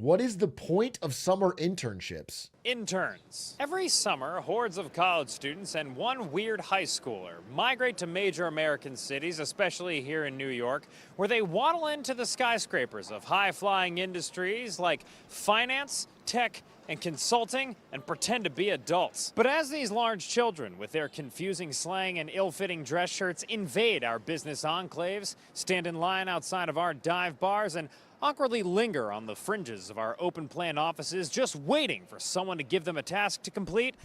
What is the point of summer internships? Interns. Every summer, hordes of college students and one weird high schooler migrate to major American cities, especially here in New York, where they waddle into the skyscrapers of high-flying industries like finance, tech, and consulting, and pretend to be adults. But as these large children, with their confusing slang and ill-fitting dress shirts, invade our business enclaves, stand in line outside of our dive bars, and awkwardly linger on the fringes of our open-plan offices, just waiting for someone to give them a task to complete,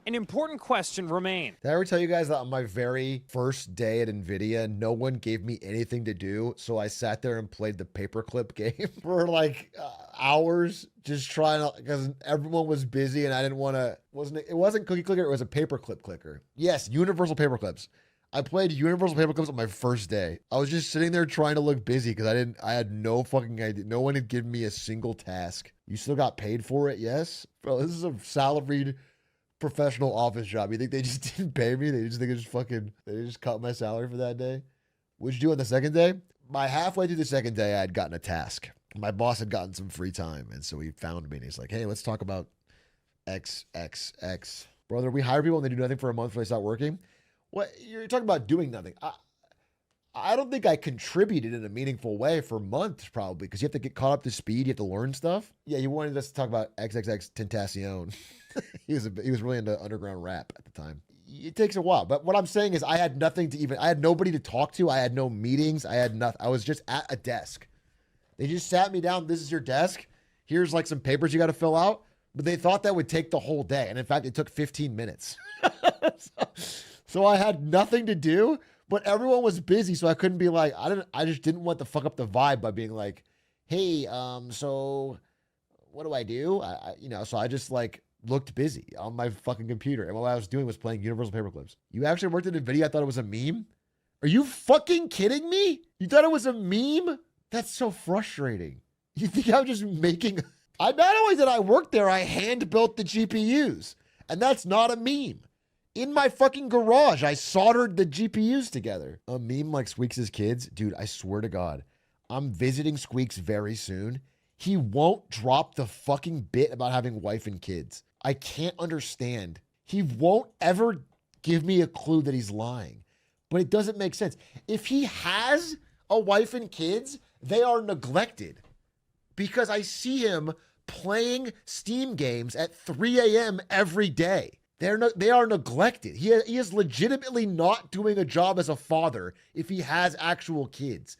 an important question remains. Did I ever tell you guys that on my very first day at Nvidia, no one gave me anything to do, so I sat there and played the paperclip game for like hours, just trying to, because everyone was busy and I didn't want to, it wasn't cookie clicker, it was a paperclip clicker. Yes, universal paperclips. I played universal paperclips on my first day. I was just sitting there trying to look busy because I had no fucking idea. No one had given me a single task. You still got paid for it? Yes? Bro, this is a salaried professional office job. You think they just didn't pay me? They just think they just cut my salary for that day? What'd you do on the second day? By halfway through the second day, I had gotten a task. My boss had gotten some free time. And so he found me and he's like, hey, let's talk about X. Brother, we hire people and they do nothing for a month before they start working. What, you're talking about doing nothing. I don't think I contributed in a meaningful way for months, probably, because you have to get caught up to speed. You have to learn stuff. Yeah, you wanted us to talk about XXX Tentacion. he was really into underground rap at the time. It takes a while, but what I'm saying is I had nobody to talk to. I had no meetings. I had nothing. I was just at a desk. They just sat me down. This is your desk. Here's like some papers you got to fill out. But they thought that would take the whole day, and in fact, it took 15 minutes. So I had nothing to do, but everyone was busy, so I couldn't be like, I just didn't want to fuck up the vibe by being like, hey, so what do I do? So I just like looked busy on my fucking computer. And what I was doing was playing universal paperclips. You actually worked at Nvidia? I thought it was a meme? Are you fucking kidding me? You thought it was a meme? That's so frustrating. You think I'm just making... Not only did I work there, I hand-built the GPUs. And that's not a meme. In my fucking garage, I soldered the GPUs together. A meme like Squeaks' kids? Dude, I swear to God, I'm visiting Squeaks very soon. He won't drop the fucking bit about having wife and kids. I can't understand. He won't ever give me a clue that he's lying. But it doesn't make sense. If he has a wife and kids, they are neglected. Because I see him playing Steam games at 3 a.m. every day. They are neglected. He is legitimately not doing a job as a father if he has actual kids.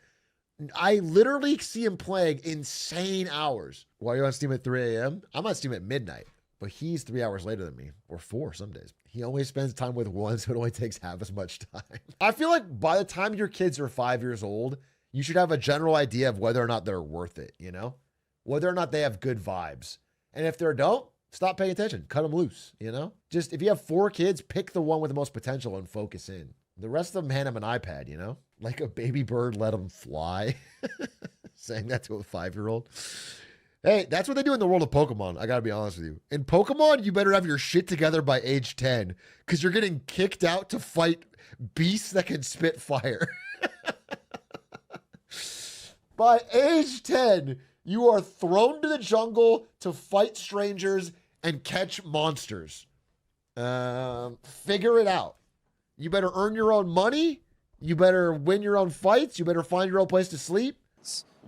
I literally see him playing insane hours. Why are you on Steam at 3 a.m.? I'm on Steam at midnight, but he's 3 hours later than me, or 4 some days. He only spends time with one, so it only takes half as much time. I feel like by the time your kids are 5 years old, you should have a general idea of whether or not they're worth it, you know? Whether or not they have good vibes. And if they don't, stop paying attention. Cut them loose, you know? Just if you have 4 kids, pick the one with the most potential and focus in. The rest of them, hand them an iPad, you know? Like a baby bird, let them fly. Saying that to a 5-year-old. Hey, that's what they do in the world of Pokemon. I gotta be honest with you. In Pokemon, you better have your shit together by age 10 because you're getting kicked out to fight beasts that can spit fire. By age 10, you are thrown to the jungle to fight strangers and catch monsters. Figure it out. You better earn your own money. You better win your own fights. You better find your own place to sleep.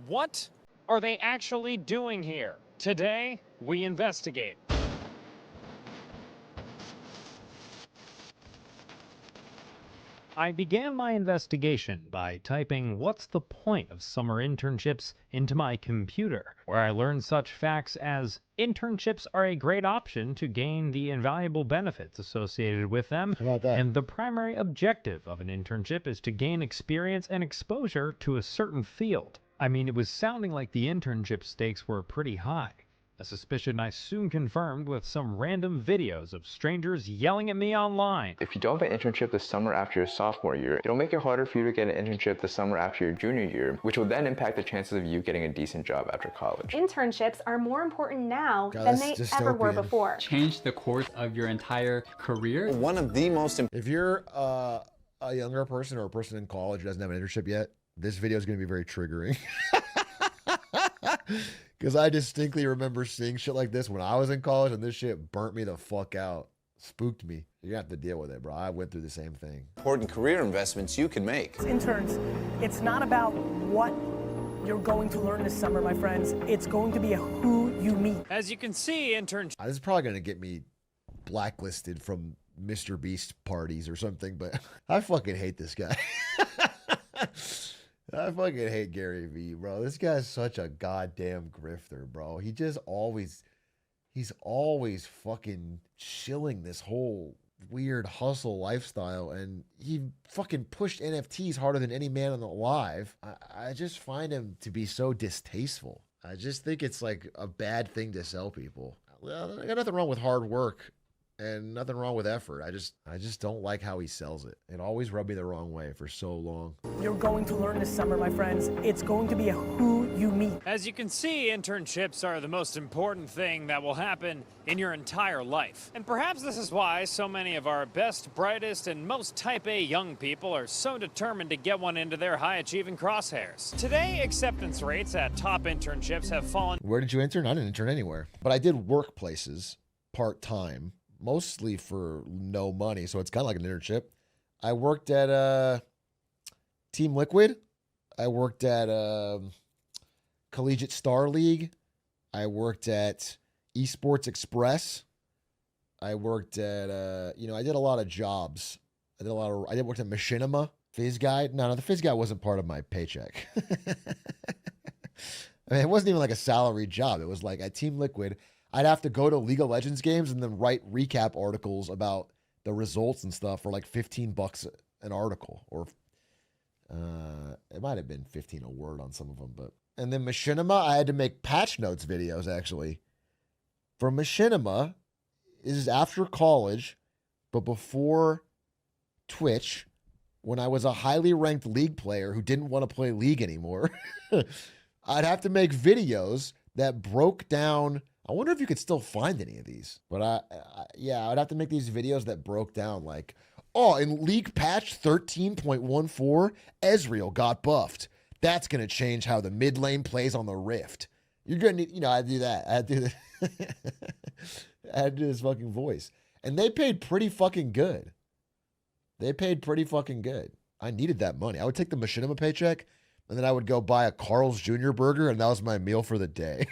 What are they actually doing here? Today, we investigate. I began my investigation by typing "what's the point of summer internships" into my computer, where I learned such facts as internships are a great option to gain the invaluable benefits associated with them, How about that? and the primary objective of an internship is to gain experience and exposure to a certain field. I mean, it was sounding like the internship stakes were pretty high. A suspicion I soon confirmed with some random videos of strangers yelling at me online. If you don't have an internship the summer after your sophomore year, it'll make it harder for you to get an internship the summer after your junior year, which will then impact the chances of you getting a decent job after college. Internships are more important now than they ever were before. Change the course of your entire career. One of the most If you're a younger person or a person in college who doesn't have an internship yet, this video is going to be very triggering. Because I distinctly remember seeing shit like this when I was in college, and this shit burnt me the fuck out. Spooked me. You're gonna have to deal with it, bro. I went through the same thing. Important career investments you can make. Interns, it's not about what you're going to learn this summer, my friends. It's going to be who you meet. As you can see, internships. This is probably gonna get me blacklisted from Mr. Beast parties or something, but I fucking hate this guy. I fucking hate Gary Vee, bro. This guy's such a goddamn grifter, bro. He's always fucking shilling this whole weird hustle lifestyle, and he fucking pushed NFTs harder than any man alive. I just find him to be so distasteful. I just think it's like a bad thing to sell people. Well, I got nothing wrong with hard work and nothing wrong with effort. I just don't like how he sells it. It always rubbed me the wrong way for so long. You're going to learn this summer, my friends. It's going to be who you meet. As you can see, internships are the most important thing that will happen in your entire life. And perhaps this is why so many of our best, brightest, and most type A young people are so determined to get one into their high-achieving crosshairs. Today, acceptance rates at top internships have fallen. Where did you intern? I didn't intern anywhere. But I did workplaces part-time, mostly for no money, so it's kind of like an internship. I worked at Team Liquid. I worked at Collegiate Star League. I worked at Esports Express. I worked at I did a lot of jobs. I worked at Machinima. Fizz Guy. No, the Fizz Guy wasn't part of my paycheck. I mean, it wasn't even like a salary job. It was like at Team Liquid, I'd have to go to League of Legends games and then write recap articles about the results and stuff for like $15 an article, or it might have been 15 a word on some of them. But and then Machinima, I had to make patch notes videos actually. For Machinima, this is after college, but before Twitch, when I was a highly ranked League player who didn't want to play League anymore, I'd have to make videos that broke down. I wonder if you could still find any of these. But I'd have to make these videos that broke down like, oh, in League Patch 13.14, Ezreal got buffed. That's going to change how the mid lane plays on the Rift. You're going to need, I'd do that. I'd do this fucking voice. And they paid pretty fucking good. I needed that money. I would take the Machinima paycheck, and then I would go buy a Carl's Jr. burger, and that was my meal for the day.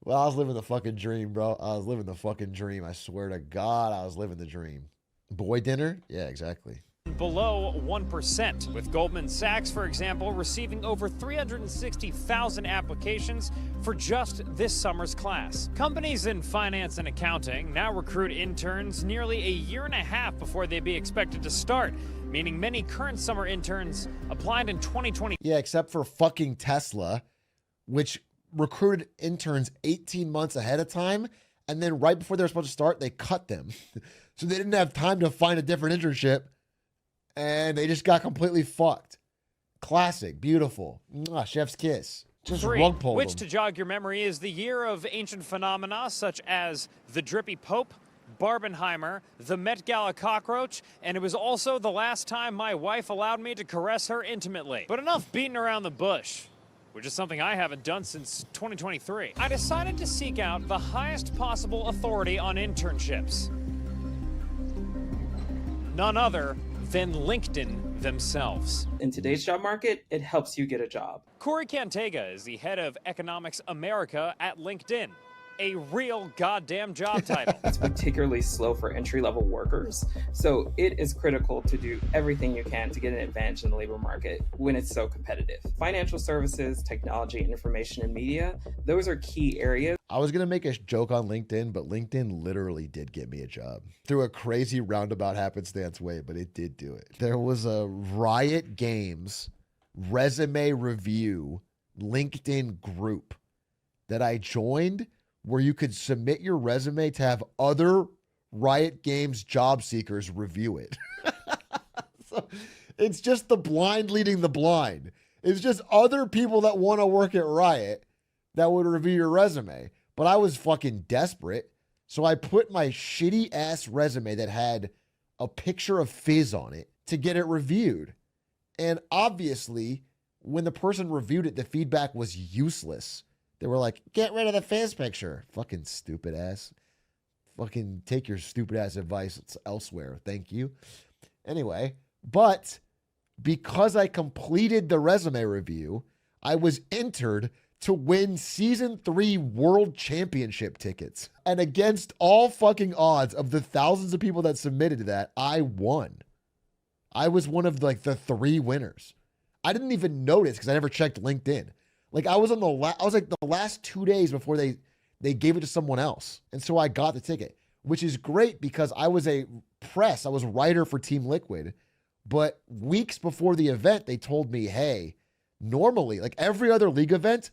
Well, I was living the fucking dream, bro. I was living the fucking dream. I swear to God, I was living the dream. Boy dinner? Yeah, exactly. Below 1%, with Goldman Sachs, for example, receiving over 360,000 applications for just this summer's class. Companies in finance and accounting now recruit interns nearly a year and a half before they'd be expected to start, meaning many current summer interns applied in 2020. Yeah, except for fucking Tesla, which recruited interns 18 months ahead of time, and then right before they were supposed to start, they cut them. So they didn't have time to find a different internship, and they just got completely fucked. Classic, beautiful. Mwah, chef's kiss. Just rug pulled which, them. to jog your memory, is the year of ancient phenomena such as the Drippy Pope, Barbenheimer, the Met Gala cockroach, and it was also the last time my wife allowed me to caress her intimately. But enough beating around the bush, which is something I haven't done since 2023. I decided to seek out the highest possible authority on internships. None other than LinkedIn themselves. In today's job market, it helps you get a job. Corey Cantega is the head of Economics America at LinkedIn. A real goddamn job title. It's particularly slow for entry-level workers, so it is critical to do everything you can to get an advantage in the labor market when it's so competitive. Financial services, technology, information, and media, those are key areas. I was going to make a joke on LinkedIn, but LinkedIn literally did get me a job. Through a crazy roundabout happenstance way, but it did do it. There was a Riot Games resume review LinkedIn group that I joined, where you could submit your resume to have other Riot Games job seekers review it. So it's just the blind leading the blind. It's just other people that want to work at Riot that would review your resume. But I was fucking desperate, so I put my shitty ass resume that had a picture of Fizz on it to get it reviewed. And obviously, when the person reviewed it, the feedback was useless. They were like, get rid of the fizz picture. Fucking stupid ass. Fucking take your stupid ass advice elsewhere. Thank you. Anyway, but because I completed the resume review, I was entered to win season 3 world championship tickets. And against all fucking odds of the thousands of people that submitted to that, I won. I was one of like the 3 winners. I didn't even notice because I never checked LinkedIn. Like I was on I was like the last 2 days before they gave it to someone else. And so I got the ticket, which is great because I was I was writer for Team Liquid. But weeks before the event, they told me, hey, normally, like every other league event,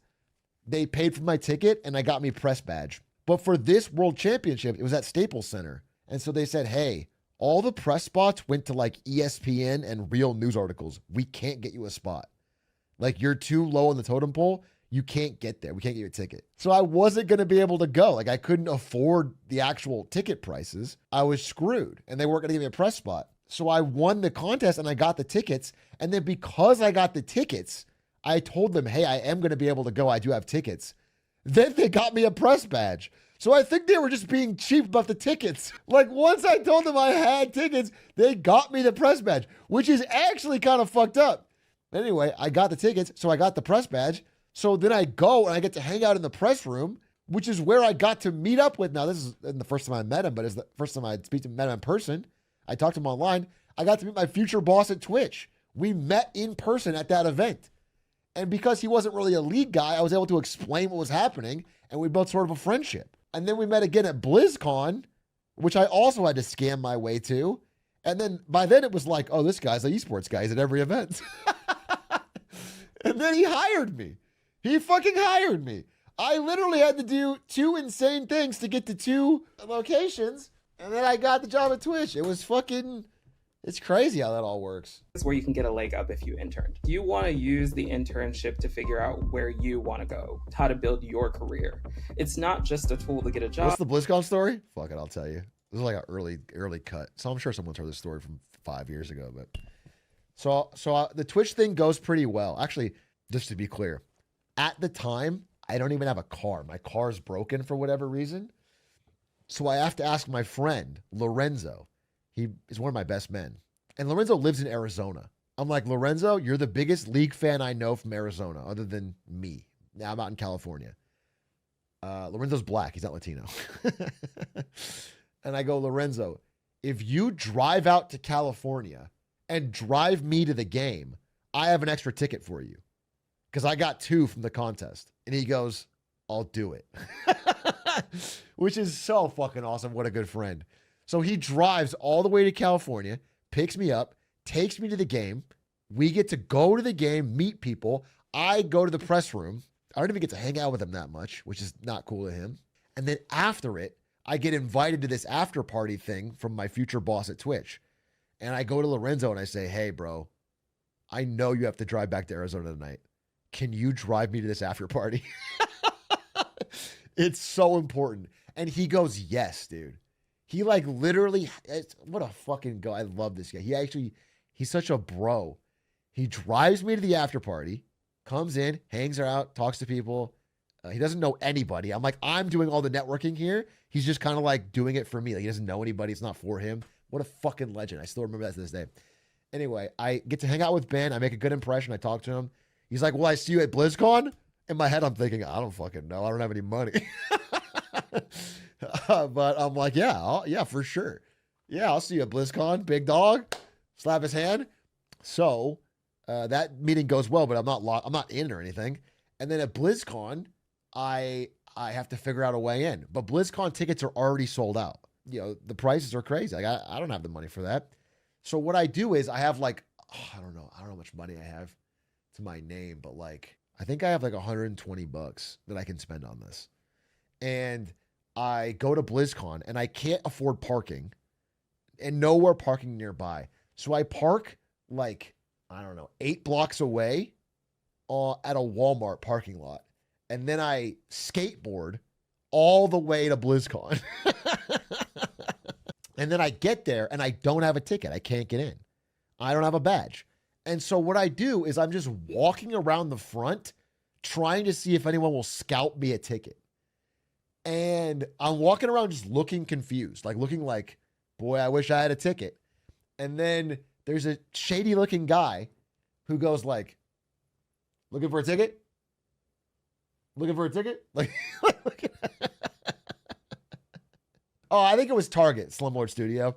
they paid for my ticket and I got me press badge. But for this world championship, it was at Staples Center. And so they said, hey, all the press spots went to like ESPN and real news articles. We can't get you a spot. Like you're too low on the totem pole. You can't get there. We can't get you a ticket. So I wasn't going to be able to go. Like I couldn't afford the actual ticket prices. I was screwed and they weren't going to give me a press spot. So I won the contest and I got the tickets. And then because I got the tickets, I told them, hey, I am going to be able to go. I do have tickets. Then they got me a press badge. So I think they were just being cheap about the tickets. Like once I told them I had tickets, they got me the press badge, which is actually kind of fucked up. Anyway, I got the tickets, so I got the press badge. So then I go and I get to hang out in the press room, which is where I got to meet up with. Now, this is the first time I met him, but it's the first time I met him in person. I talked to him online. I got to meet my future boss at Twitch. We met in person at that event. And because he wasn't really a league guy, I was able to explain what was happening, and we built sort of a friendship. And then we met again at BlizzCon, which I also had to scam my way to. And then by then it was like, oh, this guy's an esports guy. He's at every event. And then he hired me. He fucking hired me. I literally had to do 2 insane things to get to 2 locations. And then I got the job at Twitch. It was fucking... It's crazy how that all works. That's where you can get a leg up if you interned. You want to use the internship to figure out where you want to go, how to build your career. It's not just a tool to get a job. What's the BlizzCon story? Fuck it, I'll tell you. This is like an early cut. So I'm sure someone's heard this story from 5 years ago. But so the Twitch thing goes pretty well. Actually, just to be clear, at the time, I don't even have a car. My car's broken for whatever reason. So I have to ask my friend, Lorenzo. He is one of my best men. And Lorenzo lives in Arizona. I'm like, Lorenzo, you're the biggest league fan I know from Arizona, other than me. Now I'm out in California. Lorenzo's black. He's not Latino. And I go, Lorenzo, if you drive out to California and drive me to the game, I have an extra ticket for you. Because I got 2 from the contest. And he goes, I'll do it. Which is so fucking awesome. What a good friend. So he drives all the way to California, picks me up, takes me to the game. We get to go to the game, meet people. I go to the press room. I don't even get to hang out with him that much, which is not cool of him. And then after it, I get invited to this after party thing from my future boss at Twitch. And I go to Lorenzo and I say, hey, bro, I know you have to drive back to Arizona tonight. Can you drive me to this after party? It's so important. And he goes, yes, dude. He like literally, what a fucking go. I love this guy. He's such a bro. He drives me to the after party, comes in, hangs out, talks to people. He doesn't know anybody. I'm like, I'm doing all the networking here. He's just kind of like doing it for me. Like he doesn't know anybody. It's not for him. What a fucking legend. I still remember that to this day. Anyway, I get to hang out with Ben. I make a good impression. I talk to him. He's like, will I see you at BlizzCon? In my head, I'm thinking, I don't fucking know. I don't have any money. But I'm like, yeah, for sure. Yeah, I'll see you at BlizzCon, big dog. Slap his hand. So that meeting goes well, but I'm not in or anything. And then at BlizzCon, I have to figure out a way in. But BlizzCon tickets are already sold out. You know, the prices are crazy. Like I don't have the money for that. So what I do is I have like, I don't know how much money I have to my name, but like I think I have like $120 that I can spend on this. And I go to BlizzCon and I can't afford parking and nowhere parking nearby. So I park like, I don't know, 8 blocks away at a Walmart parking lot. And then I skateboard all the way to BlizzCon. And then I get there and I don't have a ticket. I can't get in. I don't have a badge. And so what I do is I'm just walking around the front trying to see if anyone will scout me a ticket. And I'm walking around just looking confused, like looking like, boy, I wish I had a ticket. And then there's a shady looking guy who goes like, looking for a ticket? Looking for a ticket? Like, oh, I think it was Target, Slumlord Studio.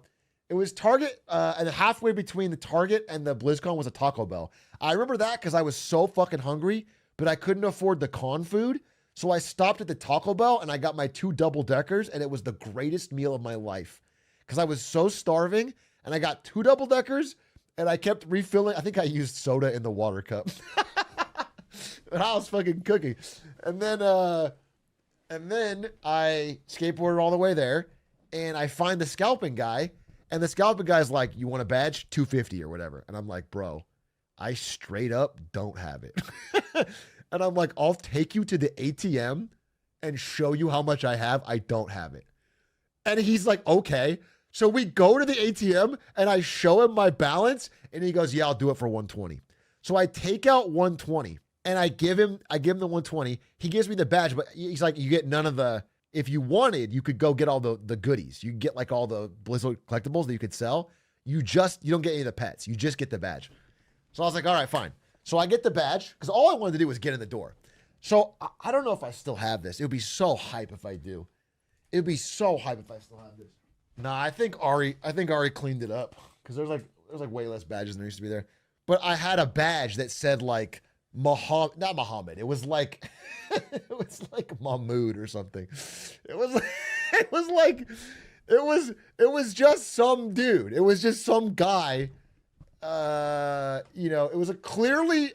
It was Target, and halfway between the Target and the BlizzCon was a Taco Bell. I remember that because I was so fucking hungry, but I couldn't afford the con food. So I stopped at the Taco Bell and I got my 2 double-deckers, and it was the greatest meal of my life because I was so starving, and I got 2 double-deckers, and I kept refilling. I think I used soda in the water cup. And I was fucking cooking. And then I skateboarded all the way there, and I find the scalping guy, and the scalping guy's like, you want a badge? $250 or whatever. And I'm like, bro, I straight up don't have it. And I'm like, I'll take you to the ATM and show you how much I have. I don't have it. And he's like, okay. So we go to the ATM and I show him my balance, and he goes, yeah, I'll do it for 120. So I take out 120 and I give him the 120. He gives me the badge, but he's like, you get none of the, if you wanted, you could go get all the goodies. You get like all the Blizzard collectibles that you could sell. You don't get any of the pets. You just get the badge. So I was like, all right, fine. So I get the badge because all I wanted to do was get in the door. So I don't know if I still have this. It would be so hype if I do. It would be so hype if I still have this. Nah, I think Ari cleaned it up because there's like way less badges than there used to be there. But I had a badge that said like not Muhammad. It was like Mahmoud or something. It was just some dude. It was just some guy. It was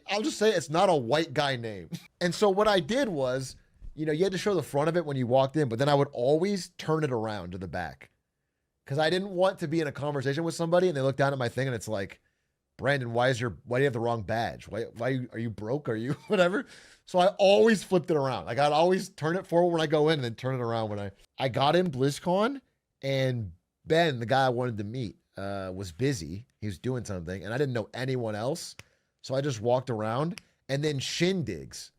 I'll just say it's not a white guy name. And so what I did was, you had to show the front of it when you walked in, but then I would always turn it around to the back because I didn't want to be in a conversation with somebody and they look down at my thing and it's like, Brandon, why do you have the wrong badge? Why are you broke? Are you whatever? So I always flipped it around. Like I'd always turn it forward when I go in and then turn it around when I got in BlizzCon, and Ben, the guy I wanted to meet, was busy. He was doing something and I didn't know anyone else. So I just walked around, and then Shindigs.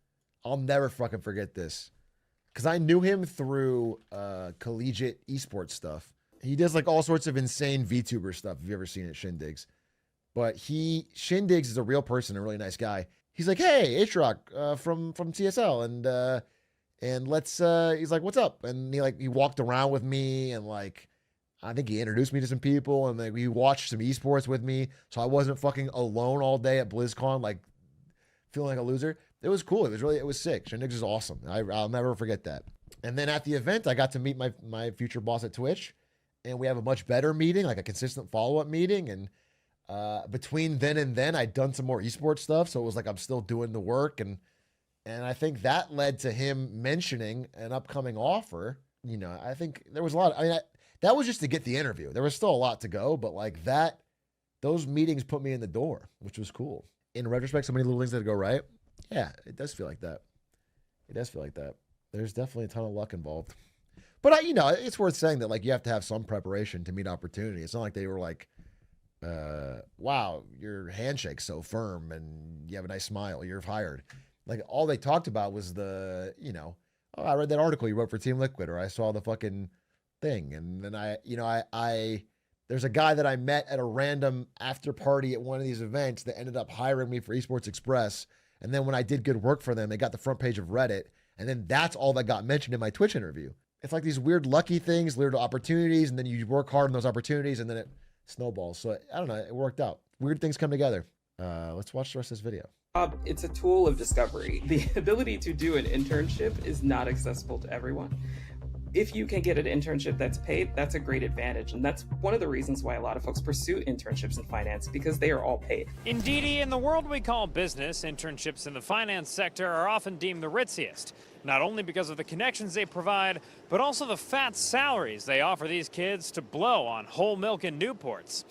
I'll never fucking forget this because I knew him through collegiate esports stuff. He does like all sorts of insane VTuber stuff. If you've ever seen it, Shindigs. But Shindigs is a real person, a really nice guy. He's like, hey, Atrioc from TSL. And let's, he's like, what's up? And he walked around with me, and like, I think he introduced me to some people, and like we watched some esports with me. So I wasn't fucking alone all day at BlizzCon, like feeling like a loser. It was cool. It was sick. Shindigs is awesome. I'll never forget that. And then at the event, I got to meet my future boss at Twitch, and we have a much better meeting, like a consistent follow-up meeting. And between then and then, I'd done some more esports stuff. So it was like, I'm still doing the work. And I think that led to him mentioning an upcoming offer. I think there was a lot. That was just to get the interview. There was still a lot to go, but like those meetings put me in the door, which was cool. In retrospect, so many little things that go right. Yeah, it does feel like that. There's definitely a ton of luck involved. But it's worth saying that like you have to have some preparation to meet opportunity. It's not like they were like, wow, your handshake's so firm and you have a nice smile, you're hired. Like all they talked about was the, oh, I read that article you wrote for Team Liquid, or I saw the fucking thing. And then there's a guy that I met at a random after party at one of these events that ended up hiring me for Esports Express. And then when I did good work for them, they got the front page of Reddit. And then that's all that got mentioned in my Twitch interview. It's like these weird lucky things, weird opportunities, and then you work hard on those opportunities, and then it snowballs. So I don't know, it worked out. Weird things come together. Let's watch the rest of this video. It's a tool of discovery. The ability to do an internship is not accessible to everyone. If you can get an internship that's paid, that's a great advantage. And that's one of the reasons why a lot of folks pursue internships in finance, because they are all paid. Indeedy, in the world we call business, internships in the finance sector are often deemed the ritziest. Not only because of the connections they provide, but also the fat salaries they offer these kids to blow on whole milk and Newports.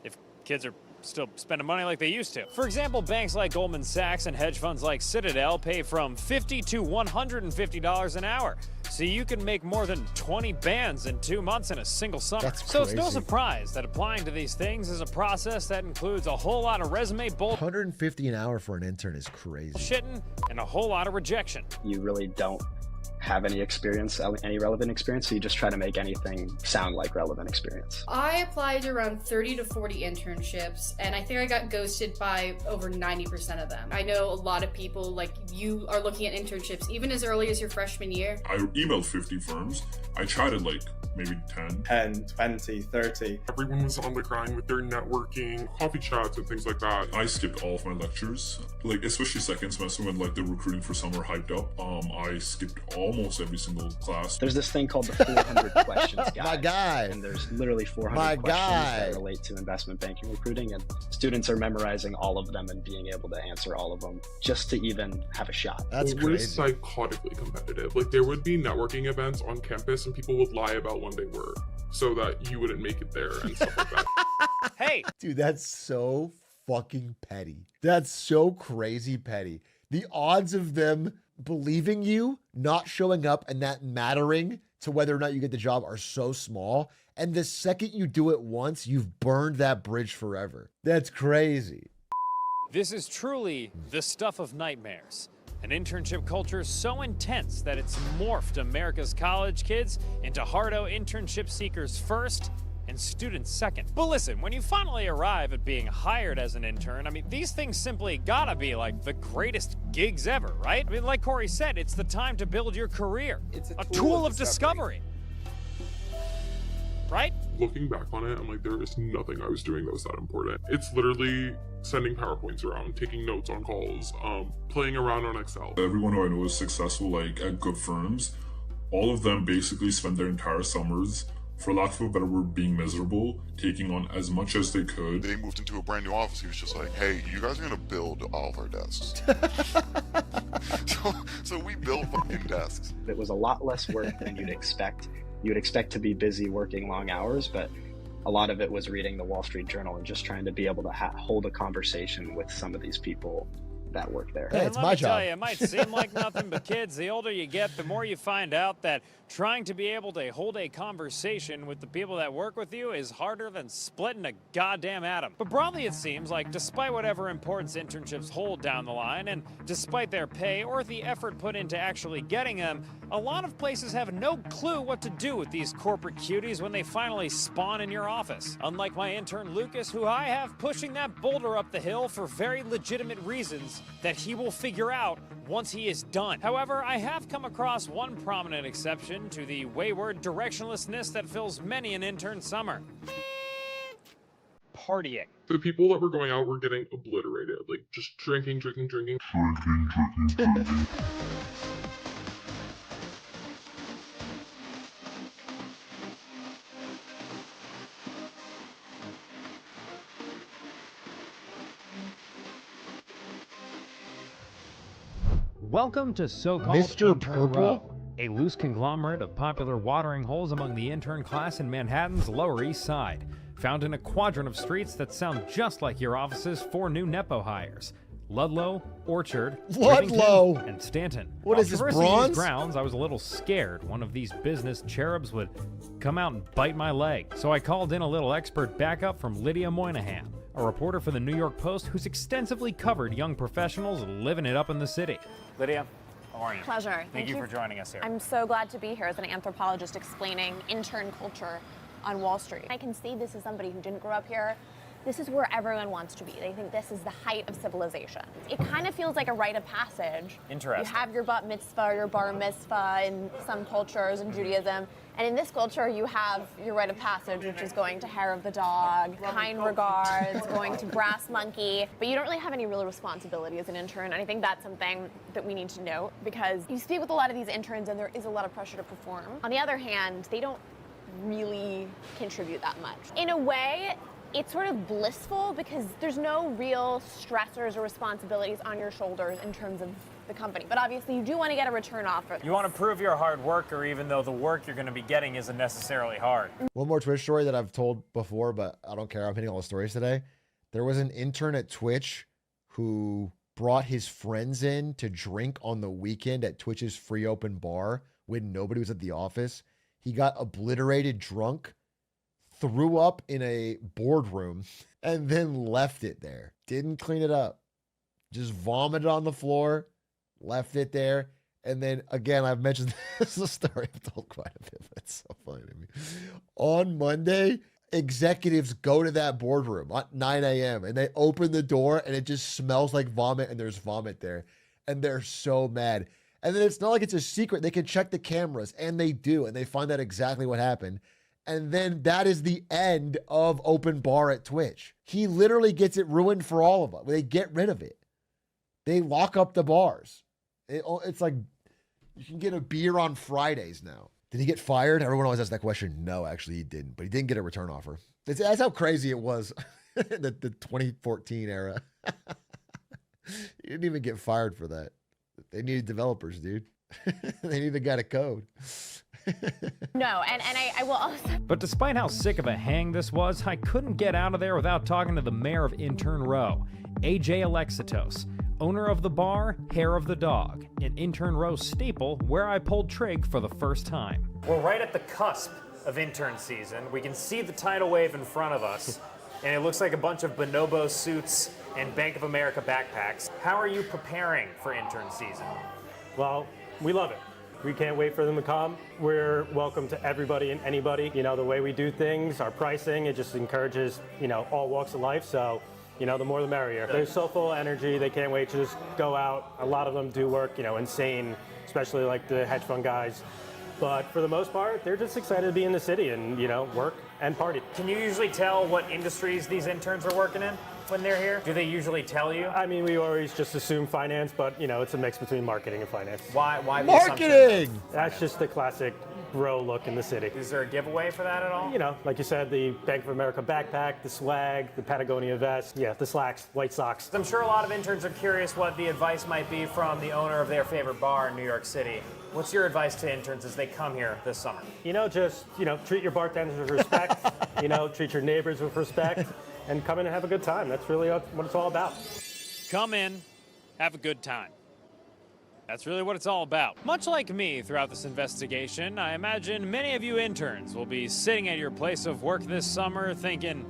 If kids are still spending money like they used to. For example, banks like Goldman Sachs and hedge funds like Citadel pay from $50 to $150 an hour. So you can make more than 20 bands in 2 months in a single summer. That's so it's no crazy. surprise that applying to these things is a process that includes a whole lot of resume bullshitting $150 an hour for an intern is crazy. and a whole lot of rejection. You really don't have any experience, any relevant experience, so you just try to make anything sound like relevant experience. I applied to around 30 to 40 internships, and I think I got ghosted by over 90% of them. I know a lot of people, like you, are looking at internships even as early as your freshman year. I emailed 50 firms. I chatted like maybe 10, 20, 30. Everyone was on the grind with their networking, coffee chats and things like that. I skipped all of my lectures, like especially second semester when like the recruiting for summer hyped up. I skipped almost every single class. There's this thing called the 400 questions guide. My guy. And there's literally 400 My questions guy. that relate to investment banking recruiting, and students are memorizing all of them and being able to answer all of them just to even have a shot. That's It was crazy. psychotically competitive. Like there would be networking events on campus and people would lie about when they were so that you wouldn't make it there and stuff like that. Hey, Dude, that's so fucking petty. That's so crazy petty. The odds of them believing you, not showing up, and that mattering to whether or not you get the job are so small. And the second you do it once, you've burned that bridge forever. That's crazy. this is truly the stuff of nightmares. An internship culture so intense that it's morphed America's college kids into hardo internship seekers first and students second. But listen, when you finally arrive at being hired as an intern, I mean, these things simply gotta be like the greatest gigs ever, right? I mean, like Corey said, it's the time to build your career. It's a tool of discovery. Right? Looking back on it, I'm like, there is nothing I was doing that was that important. It's literally sending PowerPoints around, taking notes on calls, playing around on Excel. Everyone who I know is successful, like at good firms, all of them basically spend their entire summers, for lack of a better word, being miserable, taking on as much as they could. They moved into a brand new office. He was just like, hey, you guys are gonna build all of our desks. so we built fucking desks. It was a lot less work than you'd expect. You'd expect to be busy working long hours, but a lot of it was reading the Wall Street Journal and just trying to be able to hold a conversation with some of these people that work there. Hey, it's my job. Tell you, it might seem like nothing, but kids, the older you get, the more you find out that trying to be able to hold a conversation with the people that work with you is harder than splitting a goddamn atom. But broadly, it seems like despite whatever importance internships hold down the line, and despite their pay or the effort put into actually getting them, a lot of places have no clue what to do with these corporate cuties when they finally spawn in your office. Unlike my intern Lucas, who I have pushing that boulder up the hill for very legitimate reasons that he will figure out once he is done. However, I have come across one prominent exception to the wayward directionlessness that fills many an intern summer. Partying. The people that were going out were getting obliterated, like just drinking. Welcome to so-called Mr. Intern Purple? Row, a loose conglomerate of popular watering holes among the intern class in Manhattan's Lower East Side, found in a quadrant of streets that sound just like your office's 4 new Nepo hires: Ludlow, Orchard, Ludlow, Rivington, and Stanton. What While is this, traversing bronze? these grounds, I was a little scared one of these business cherubs would come out and bite my leg. So I called in a little expert backup from Lydia Moynihan, a reporter for the New York Post who's extensively covered young professionals living it up in the city. Lydia, how are you? Pleasure. Thank you for joining us here. I'm so glad to be here as an anthropologist explaining intern culture on Wall Street. I can say this as somebody who didn't grow up here. This is where everyone wants to be. They think this is the height of civilization. It kind of feels like a rite of passage. Interesting. You have your bat mitzvah or your bar mitzvah in some cultures in Judaism. And in this culture, you have your rite of passage, which is going to hair of the dog, kind regards, going to brass monkey. But you don't really have any real responsibility as an intern. And I think that's something that we need to note, because you speak with a lot of these interns and there is a lot of pressure to perform. On the other hand, they don't really contribute that much. In a way, it's sort of blissful because there's no real stressors or responsibilities on your shoulders in terms of the company. But obviously you do want to get a return offer. You want to prove you're a hard worker even though the work you're going to be getting isn't necessarily hard. One more Twitch story that I've told before, but I don't care. I'm hitting all the stories today. There was an intern at Twitch who brought his friends in to drink on the weekend at Twitch's free open bar when nobody was at the office. He got obliterated drunk, threw up in a boardroom, and then left it there. Didn't clean it up. Just vomited on the floor, left it there. And then again, I've mentioned this is a story I've told quite a bit, but it's so funny to me. On Monday, executives go to that boardroom at 9 a.m. and they open the door and it just smells like vomit and there's vomit there. And they're so mad. And then it's not like it's a secret. They can check the cameras, and they do. And they find out exactly what happened. And then that is the end of open bar at Twitch. He literally gets it ruined for all of us. They get rid of it. They lock up the bars. It's like you can get a beer on Fridays now. Did he get fired? Everyone always asks that question. No, actually he didn't. But he didn't get a return offer. That's how crazy it was in the 2014 era. He didn't even get fired for that. They needed developers, dude. They need a guy to code. No, and I will also... But despite how sick of a hang this was, I couldn't get out of there without talking to the mayor of Intern Row, AJ Alexitos, owner of the bar, Hair of the Dog, an Intern Row staple where I pulled trig for the first time. We're right at the cusp of intern season. We can see the tidal wave in front of us, and it looks like a bunch of bonobo suits and Bank of America backpacks. How are you preparing for intern season? Well, we love it. We can't wait for them to come. We're welcome to everybody and anybody. You know, the way we do things, our pricing, it just encourages, all walks of life. So, the more the merrier. They're so full of energy. They can't wait to just go out. A lot of them do work, insane, especially like the hedge fund guys. But for the most part, they're just excited to be in the city and, work and party. Can you usually tell what industries these interns are working in when they're here? Do they usually tell you? I mean, we always just assume finance, but, it's a mix between marketing and finance. Why marketing? That's just the classic bro look in the city. Is there a giveaway for that at all? Like you said, the Bank of America backpack, the swag, the Patagonia vest, the slacks, white socks. I'm sure a lot of interns are curious what the advice might be from the owner of their favorite bar in New York City. What's your advice to interns as they come here this summer? Just, treat your bartenders with respect, treat your neighbors with respect, and come in and have a good time. That's really what it's all about. Come in, have a good time. That's really what it's all about. Much like me throughout this investigation, I imagine many of you interns will be sitting at your place of work this summer thinking,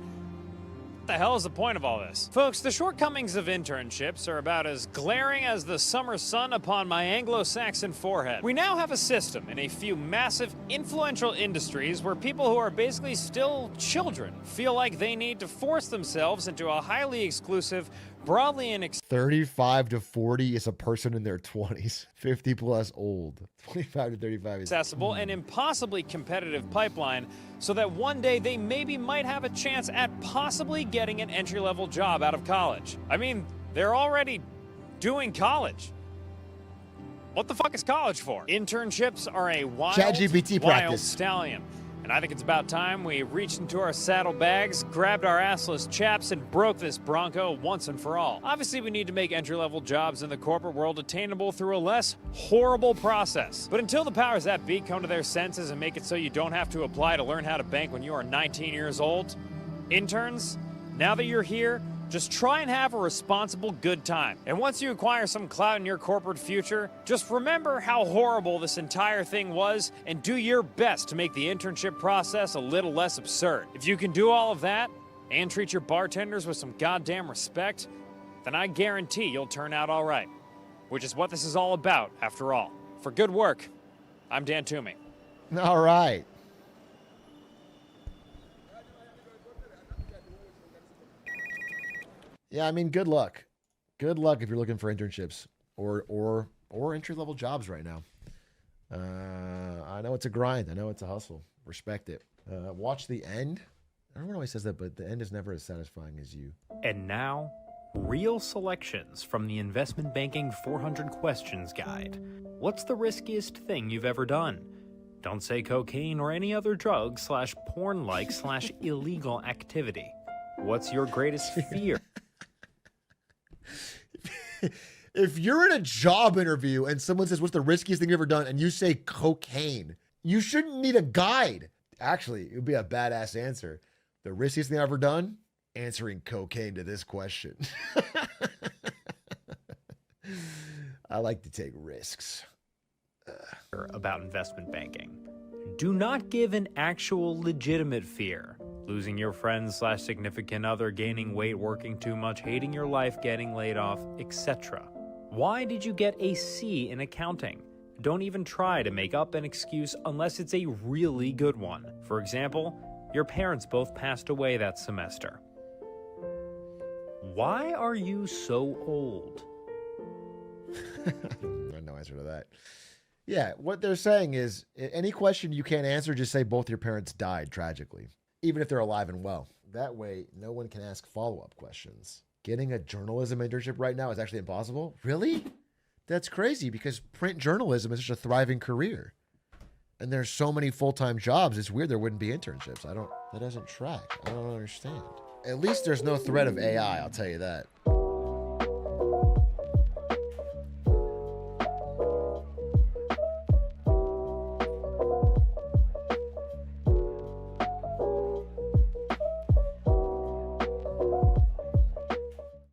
what the hell is the point of all this? Folks, the shortcomings of internships are about as glaring as the summer sun upon my Anglo-Saxon forehead. We now have a system in a few massive, influential industries where people who are basically still children feel like they need to force themselves into a highly exclusive, broadly and 35 to 40 is a person in their 20s. 50 plus old. 25 to 35 is accessible and impossibly competitive pipeline so that one day they might have a chance at possibly getting an entry-level job out of college. I mean, they're already doing college. What the fuck is college for? Internships are a wild practice. Stallion. And I think it's about time we reached into our saddlebags, grabbed our assless chaps, and broke this bronco once and for all. Obviously, we need to make entry-level jobs in the corporate world attainable through a less horrible process. But until the powers that be come to their senses and make it so you don't have to apply to learn how to bank when you are 19 years old, interns, now that you're here, just try and have a responsible good time. And once you acquire some clout in your corporate future, just remember how horrible this entire thing was and do your best to make the internship process a little less absurd. If you can do all of that and treat your bartenders with some goddamn respect, then I guarantee you'll turn out all right. Which is what this is all about, after all. For good work, I'm Dan Toomey. All right. Yeah, I mean, good luck. Good luck if you're looking for internships or entry-level jobs right now. I know it's a grind. I know it's a hustle. Respect it. Watch the end. Everyone always says that, but the end is never as satisfying as you. And now, real selections from the Investment Banking 400 Questions Guide. What's the riskiest thing you've ever done? Don't say cocaine or any other drug / porn-like / illegal activity. What's your greatest fear? If you're in a job interview and someone says, what's the riskiest thing you've ever done? And you say cocaine, you shouldn't need a guide. Actually, it would be a badass answer. The riskiest thing I've ever done? answering cocaine to this question. I like to take risks. About investment banking. Do not give an actual legitimate fear. Losing your friends / significant other, gaining weight, working too much, hating your life, getting laid off, etc. Why did you get a C in accounting? Don't even try to make up an excuse unless it's a really good one. For example, your parents both passed away that semester. Why are you so old? I have no answer to that. Yeah, what they're saying is any question you can't answer, just say both your parents died tragically, even if they're alive and well. That way, no one can ask follow-up questions. Getting a journalism internship right now is actually impossible? Really? That's crazy because print journalism is such a thriving career. And there's so many full-time jobs, it's weird there wouldn't be internships. That doesn't track. I don't understand. At least there's no threat of AI, I'll tell you that.